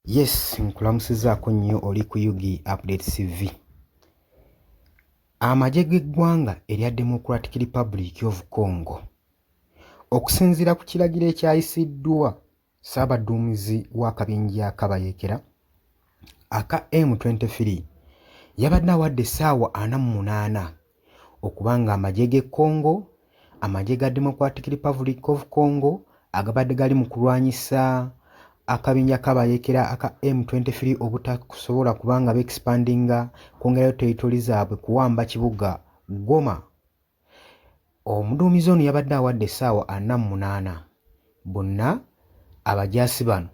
Yes, nkulamusizaako nnyo oli ku Yugi Update TV. Amagye g'eggwanga erya Democratic Republic of Congo okusinziira ku kiragiro ekyayisiddwa Ssaabaduumizi w'akabinja akabayeekera aka M23 yabadde awadde essaawa 48 okuba nga amagye g'e Congo, amagye ga Democratic Republic of Congo agabadde gali mu kulwanyisa akabinja kabayeekera aka M23 obutakusobola kubanga beexpandinga kwongerayo territory zaabwe kuwamba kibuga Goma. Omuduumizi ono yabadde awadde essaawa 48 bonna abajaasi bano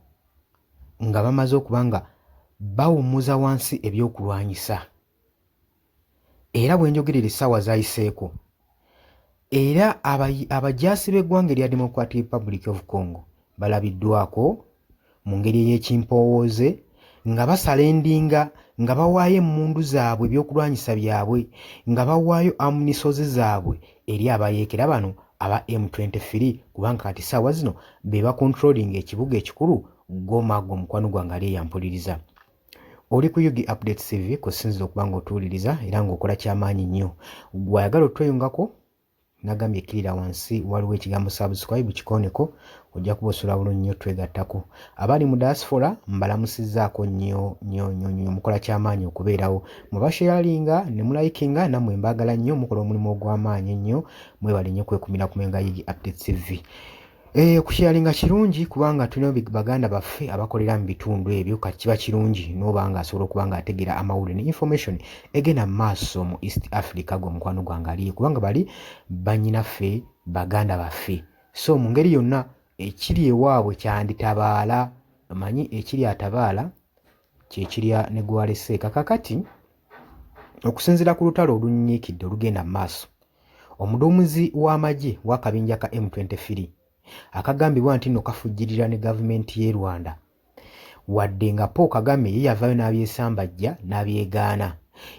nga bamaze okuba nga bawummuza wansi ebyokulwanyisa. Era bwe njogerera essaawa zayiseeko, era abajaasi b'eggwanga erya Democratic Republic of Congo balabiddwako mu ngeri ey'ekimpowooze nga basala endinga nga bawaayo emmundu zaabwe ebyokulwanyisa byabwe nga bawaayo ammunisozi zaabwe eri abayeekera bano aba M23 kubanga kati ssaawa zino be bakontrolinga ekibuga ekikulu Goma mukwano gwange ali eyampuliriza. Oli ku Yugi Update TV kusinzira okuba nga otuwuliriza era ng'okola kyamaanyi nnyo. Gw'ayagala otweyungako nagambye ekkirira wansi waliwo ekigambo subscribe kikooneko ojja kuba osula bulungi nnyo twegattako. Abali mu diaspora mbalamusizzaako nnyo mukola kyamaanyi okubeerawo mubasharinga ne mulayikinga nammwe mbaagala nnyo mukola omulimu ogw'amaanyi ennyo mwebale nnyo kwekumira ku menga Yugi Update TV. Okusharinga kirungi kubanga tulina baganda baffe abakolera mu bitundu ebyo kati kiba kirungi n'oba nga asobola okuba nga ategeera amawulire ne information egenda mu maaso mu East Africa mukwano gwange ali kubanga bali bannyinaffe baganda baffe. So mu ngeri yonna ekiri ewaabwe kyanditabaala, amanyi ekiri atabaala kye kirya ne gwaleseeka. Kakati okusinziira ku lutalo olunyiikidde olugenda mu maaso, omuduumizi w'amagye w'akabinja ka M23 akagambibwa nti nno kafujjirira ne gavumenti y'e Rwanda wadde nga Paul Kagame ye yavaayo n'abyesambajja n'abyegaana,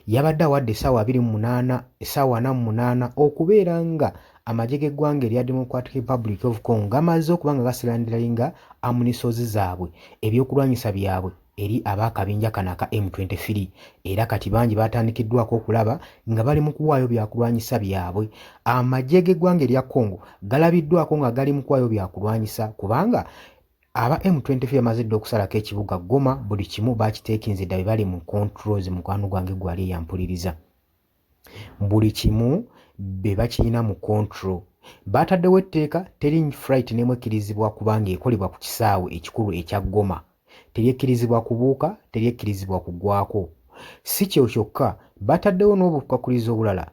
yabadde awadde essaawa 48 okubeera nga amagye g'eggwanga erya Democratic Republic of Congo gamaze okuba nga gasirandiringa ammunisozi zaabwe ebyokulwanyisa byabwe eri ab'akabinja kano aka M23 era kati bangi batandikiddwako okulaba nga bali mu kuwaayo byakulwanyisa byabwe. Amagye g'eggwanga erya Congo galabiddwako nga gali mu kuwaayo byakulwanyisa kubanga aba M23 bamaze dda okusalako ekibuga Goma, buli kimu bakiteekinze dda bali mu controls mukwano gwange gwali eyampuliriza. Buli kimu be bakirina mu control. Bataddewo etteeka teri flight n'emu ekkirizibwa kubanga ekolebwa ku kisaawe ekikulu ekya Goma. Teryekkirizibwa kubuuka, teryekkirizibwa kugwako. Si kyo kyokka, bataddewo n'obukwakkulizo obulala.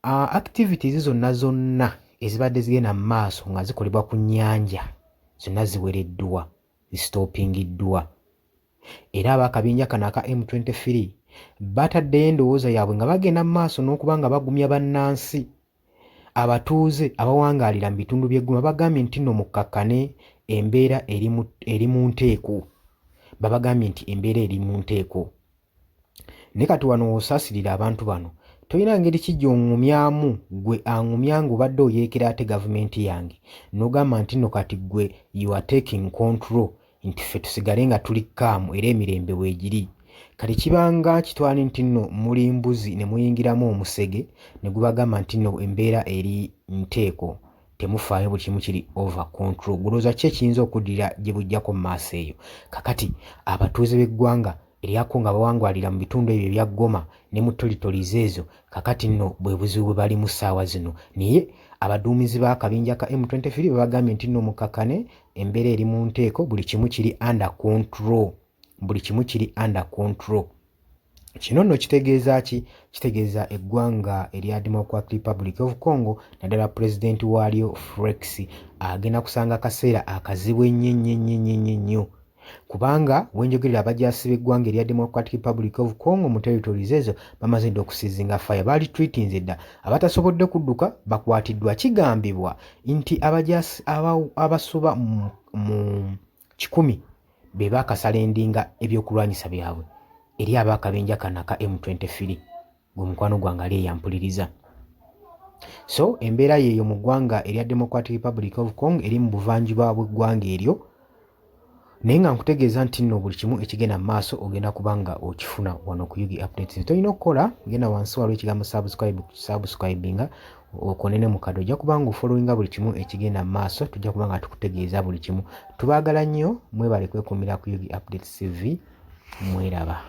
Activities zonna ezibadde zigenda mu maaso nga zikolebwa ku nnyanja zonna ziwereddwa, zistopingiddwa. Era ab'akabinja kano aka M23 bataddeyo endowooza yaabwe nga bagenda mu maaso n'okuba nga bagumya bannansi. Abatuuze abawangaalira mu bitundu by'egguma bagambye nti nno mukkakkane embeera eri mu nteeko. Babagambye nti embeera eri mu nteeko. Ne kati wano osaasirira abantu bano tolina ngeri ki gy'oŋŋumyamu gwe aŋŋumya ng'obadde oyeekera ate gavumenti yange n'ogamba nti nno kati gwe you are taking control nti ffe tusigale nga tuli kaamu era emirembe weegiri. Kati kibanga kitwala nti nno muli mbuzi ne muyingiramu omusege ne gubagamba nti nno embeera eri nteeko temufaayo buli kimu kiri over control. Gulooza ki ekiyinza okuddira gye bujjako mu maaso eyo? Kakati abatuuze b'eggwanga eryako nga bawangwalira mu bitundu ebyo ebya Goma ne mu territories ezo kakati nno bwe buzibu bwe bali mu ssaawa zino. Naye abaduumizi b'akabinja ka M23 babagambye nti nno mukakkane embeera eri mu nteeko, buli kimu kiri under control. Buli kimu kiri under control. Kino nno kitegeeza ki? Kitegeeza eggwanga erya Democratic Republic of Congo naddala pulezidenti waalyo Felix agenda kusanga akaseera akazibu ennyo kubanga wenjogerera abajaasi b'eggwanga erya Democratic Republic of Congo mu territories ezo bamaze dda okusizinga fire. Baali tweetinze dda abatasobodde kudduka bakwatiddwa. Kigambibwa nti abajaasi abasuba mu 100 be baakasala endinga ebyokulwanyisa byabwe eri ab'akabinja kano aka M23 gwe mukwano gwange ali eyampuliriza. So embeera yeeyo mu ggwanga erya Democratic Republic of Congo eri mu buvanjuba bw'eggwanga eryo naye nga nkutegeeza nti nno buli kimu ekigenda mu maaso ogenda kubanga okifuna wano ku Yugi Updates. Tolina okukola, genda wansi waliwo ekigambo subscribinga okonene mu kado, ojja kubanga ofollowinga buli kimu ekigenda mu maaso, tujja kubanga tukutegeeza buli kimu. Tubaagala nnyo, mwebale kwekuumira ku Yugi Updates TV, mweraba.